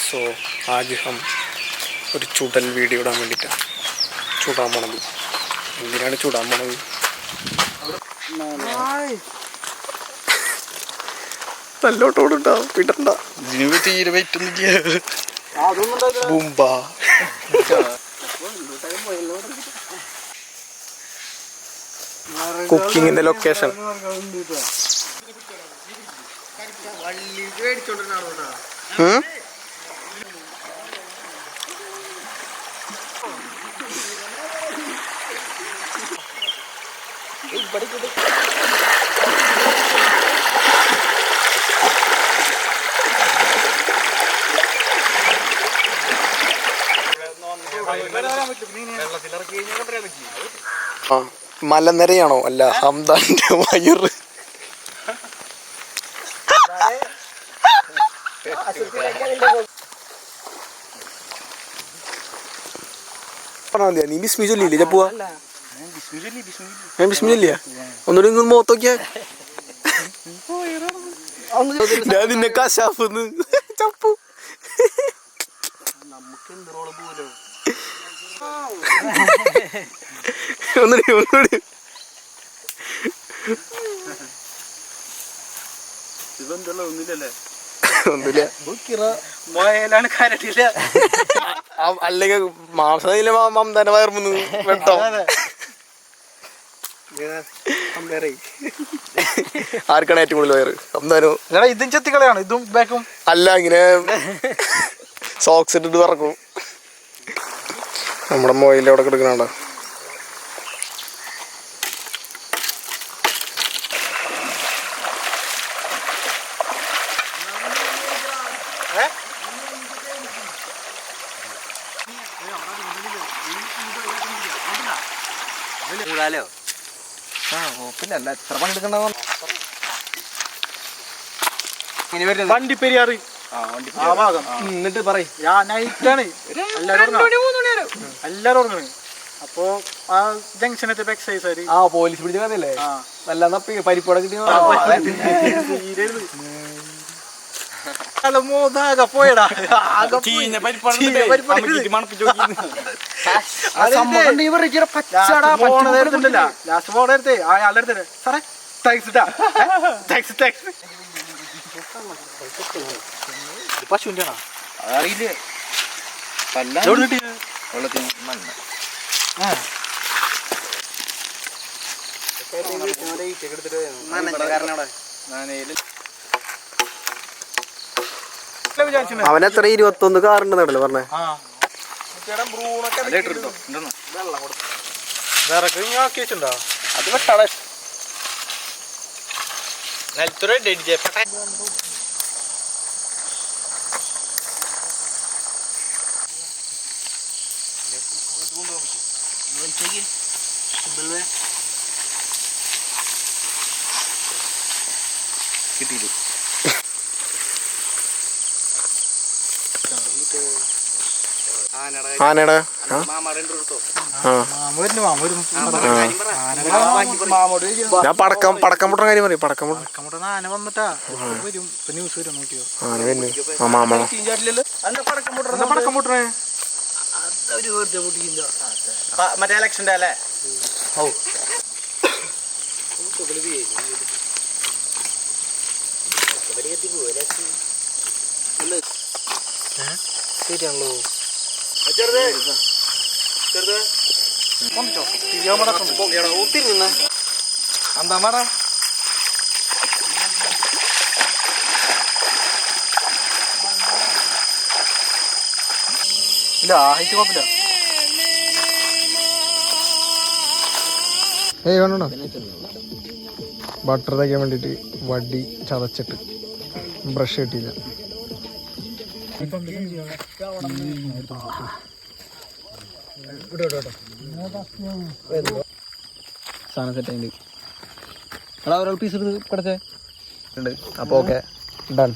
So ആജ് ഹം ഒരു ചുടൽ video ഇടാൻ വേണ്ടിയിട്ടാണ് ചൂടാൻ പോണത്. എന്തിനാണ് ചൂടാൻ പോണത്? നല്ലോട്ടോടുണ്ടാവും വിടണ്ട. തീരെ പറ്റുന്നില്ല. കുക്കിങ്ങിന്റെ ലൊക്കേഷൻ മലനിരയാണോ? അല്ല, ഹംദാന്റെ വയറ്. നീ ബിസ്മി ചൊല്ലിയില്ലേ ചപ്പുവാ? ഞാൻ ബിസ്മി ചൊല്ലിയാ? ഒന്നുകൂടി ഇങ്ങ് മുഖത്ത് നോക്കിയാ ഞാൻ നിന്നെ കശാഫെന്ന് ചപ്പു. ഒന്നുകൂടി ഒന്നുകൂടി അല്ലെങ്കിൽ മാംസത്തില് മമതാന്റെ വയർന്ന് വെട്ടോ. ആർക്കാണ് ഏറ്റവും കൂടുതൽ വയറ്? അമ്മാനോ? ഇതും ചെത്തിക്കളയാണ്. ഇതും ബാക്കും അല്ല, ഇങ്ങനെ സോക്സ് ഇട്ടിട്ട് പറക്കും. നമ്മുടെ മൊയില് അവിടെ കിടക്കണ എത്ര പണിയെടുക്കണ്ട വണ്ടിപ്പെരിയാറ് ആ ഭാഗം. എന്നിട്ട് പറയും നൈറ്റാണ് എല്ലാരും ഉറങ്ങണേ. അപ്പൊ ആ ജംഗ്ഷനത്തെ എക്സൈസ് പോലീസ് പിടിച്ച കഥയല്ലേ? നല്ല പരിപ്പോടെ കിട്ടിയ പോയടാ. ലാസ്റ്റ് പോണേ അയാളുടെ അടുത്ത് സാറേ താങ്ക്സ് താങ്ക്സ് താങ്ക്സ്. പശുവിന്റെ അറിയില്ലേ? അവനെത്ര 21 കാറുണ്ടെന്നല്ലേ പറഞ്ഞേ? അത് വെട്ടാളെ കിട്ടിയില്ല. ആനയുടെ ഞാൻ പടക്കം പൊട്ടണ കാര്യം പറയും. പടക്കം ആന വന്നിട്ടാ വരും. ന്യൂസ് വരും നോക്കിയോ? ആന വരുന്നു. മാമ പടക്കം പൊട്ടണേ മറ്റേ ഇലക്ഷൻ്റെ അല്ലേ? ശരിയാണല്ലോ. എന്താ മാഡ ഇല്ല ഹൈറ്റ് കുഴപ്പമില്ല. കണ്ടോ ബട്ടർ തയ്ക്കാൻ വേണ്ടിട്ട് വടി ചതച്ചിട്ട് ബ്രഷ് കിട്ടിയില്ല. സാധനം സെറ്റ് ആയിട്ട് ഒരാൾ പീസ് എടുത്ത് കിടച്ചേ ഉണ്ട്. അപ്പോൾ ഓക്കെ ഡൺ.